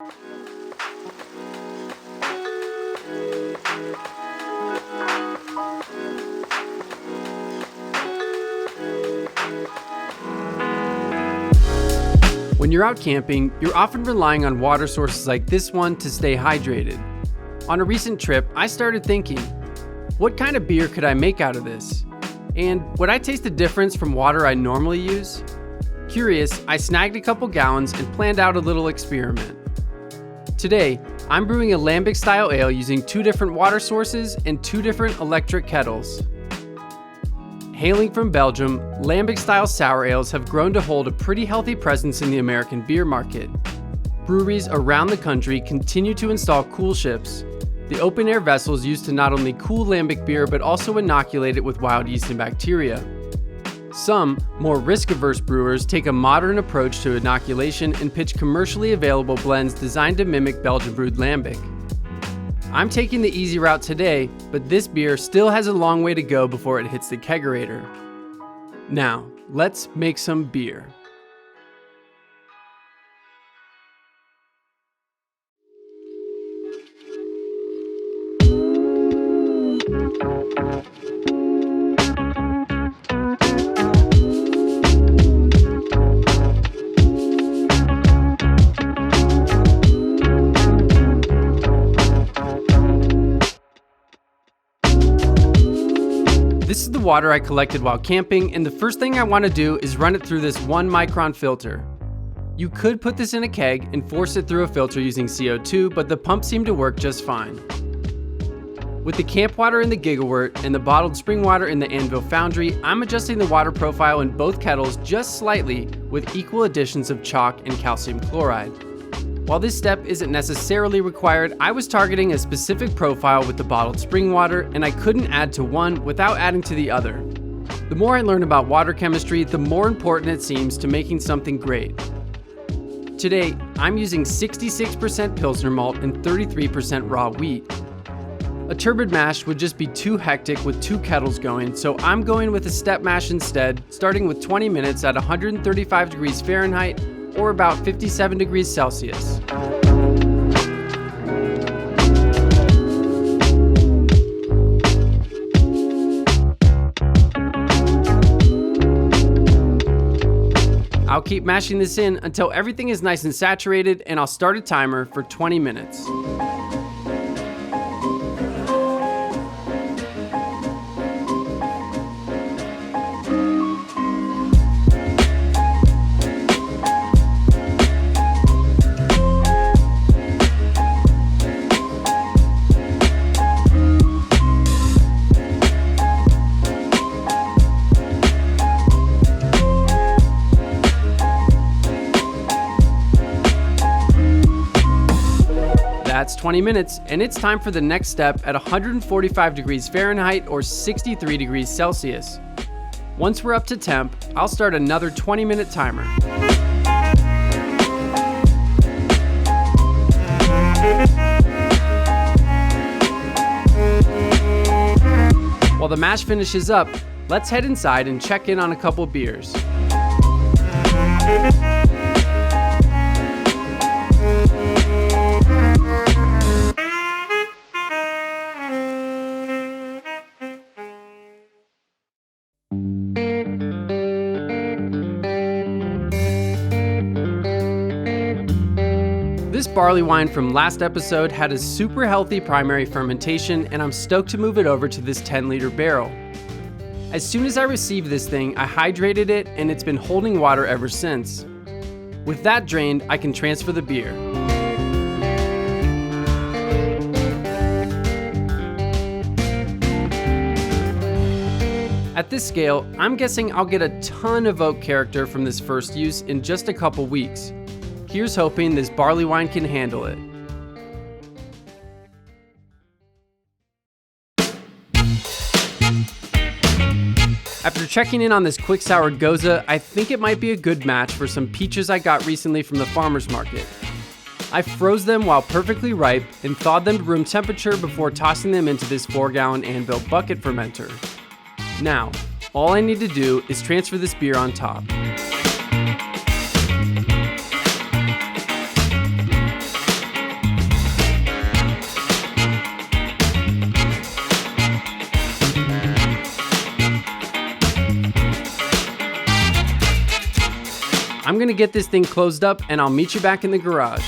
When you're out camping, you're often relying on water sources like this one to stay hydrated. On a recent trip, I started thinking, what kind of beer could I make out of this? And would I taste the difference from water I normally use? Curious, I snagged a couple gallons and planned out a little experiment. Today, I'm brewing a Lambic-Style ale using 2 different water sources and 2 different electric kettles. Hailing from Belgium, Lambic-Style sour ales have grown to hold a pretty healthy presence in the American beer market. Breweries around the country continue to install cool ships, the open-air vessels used to not only cool lambic beer but also inoculate it with wild yeast and bacteria. Some, more risk-averse brewers take a modern approach to inoculation and pitch commercially available blends designed to mimic Belgian-brewed lambic. I'm taking the easy route today, but this beer still has a long way to go before it hits the kegerator. Now, let's make some beer. This is the water I collected while camping, and the first thing I want to do is run it through this 1-micron filter. You could put this in a keg and force it through a filter using CO2, but the pump seemed to work just fine. With the camp water in the Gigawort and the bottled spring water in the Anvil Foundry, I'm adjusting the water profile in both kettles just slightly with equal additions of chalk and calcium chloride. While this step isn't necessarily required, I was targeting a specific profile with the bottled spring water, and I couldn't add to one without adding to the other. The more I learn about water chemistry, the more important it seems to making something great. Today, I'm using 66% Pilsner malt and 33% raw wheat. A turbid mash would just be too hectic with 2 kettles going, so I'm going with a step mash instead, starting with 20 minutes at 135 degrees Fahrenheit or about 57 degrees Celsius. I'll keep mashing this in until everything is nice and saturated, and I'll start a timer for 20 minutes. That's 20 minutes, and it's time for the next step at 145 degrees Fahrenheit or 63 degrees Celsius. Once we're up to temp, I'll start another 20-minute timer. While the mash finishes up, let's head inside and check in on a couple beers. This barley wine from last episode had a super healthy primary fermentation, and I'm stoked to move it over to this 10-liter barrel. As soon as I received this thing, I hydrated it, and it's been holding water ever since. With that drained, I can transfer the beer. At this scale, I'm guessing I'll get a ton of oak character from this first use in just a couple weeks. Here's hoping this barley wine can handle it. After checking in on this quick soured Goza, I think it might be a good match for some peaches I got recently from the farmer's market. I froze them while perfectly ripe and thawed them to room temperature before tossing them into this 4-gallon Anvil bucket fermenter. Now, all I need to do is transfer this beer on top. I'm gonna get this thing closed up and I'll meet you back in the garage.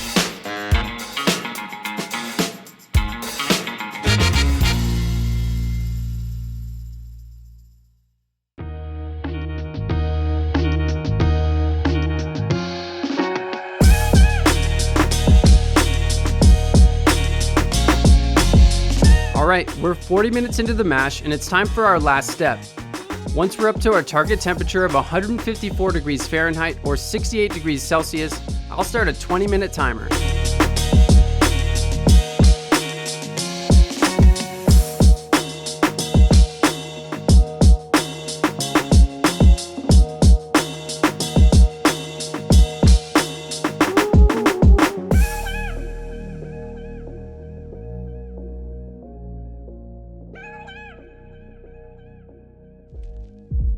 Alright, we're 40 minutes into the mash and it's time for our last step. Once we're up to our target temperature of 154 degrees Fahrenheit or 68 degrees Celsius, I'll start a 20-minute timer.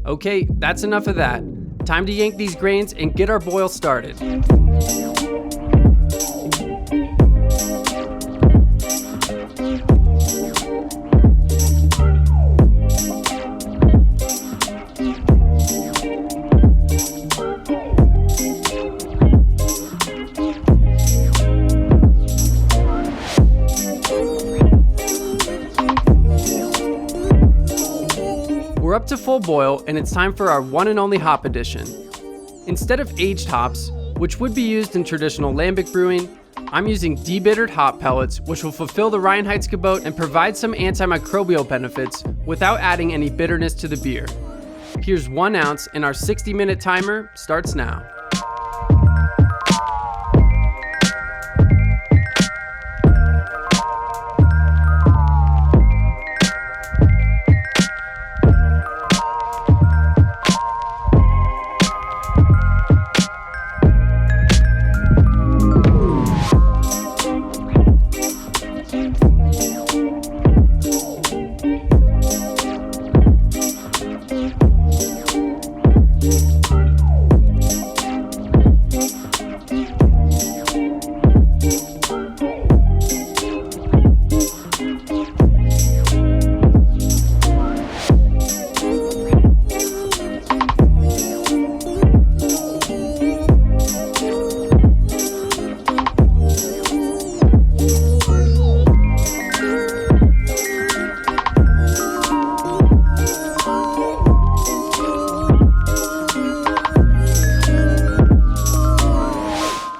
Okay, that's enough of that. Time to yank these grains and get our boil started. We're up to full boil and it's time for our one and only hop addition. Instead of aged hops, which would be used in traditional lambic brewing, I'm using debittered hop pellets, which will fulfill the Reinheitsgebot and provide some antimicrobial benefits without adding any bitterness to the beer. Here's 1 ounce and our 60-minute timer starts now.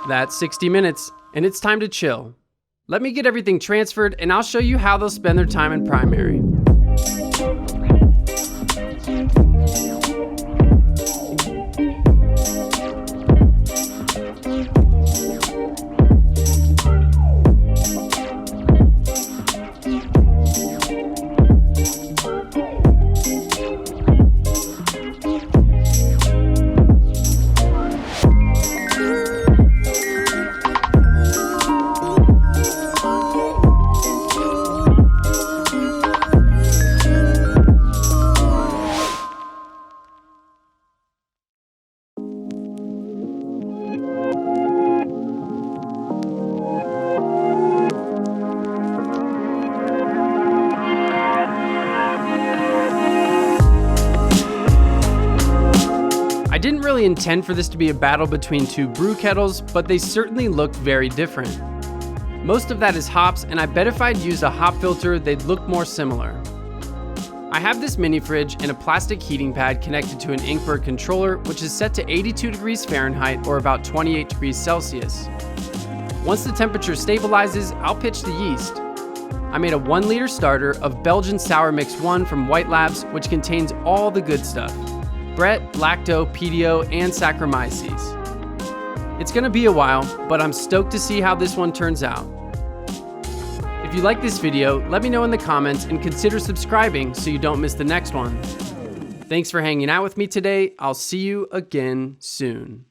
That's 60 minutes, and it's time to chill. Let me get everything transferred, and I'll show you how they'll spend their time in primary. I didn't really intend for this to be a battle between two brew kettles, but they certainly look very different. Most of that is hops, and I bet if I'd used a hop filter, they'd look more similar. I have this mini fridge and a plastic heating pad connected to an Inkbird controller, which is set to 82 degrees Fahrenheit or about 28 degrees Celsius. Once the temperature stabilizes, I'll pitch the yeast. I made a 1 liter starter of Belgian Sour Mix 1 from White Labs, which contains all the good stuff: Brett, Lacto, PDO, and Saccharomyces. It's gonna be a while, but I'm stoked to see how this one turns out. If you like this video, let me know in the comments and consider subscribing so you don't miss the next one. Thanks for hanging out with me today. I'll see you again soon.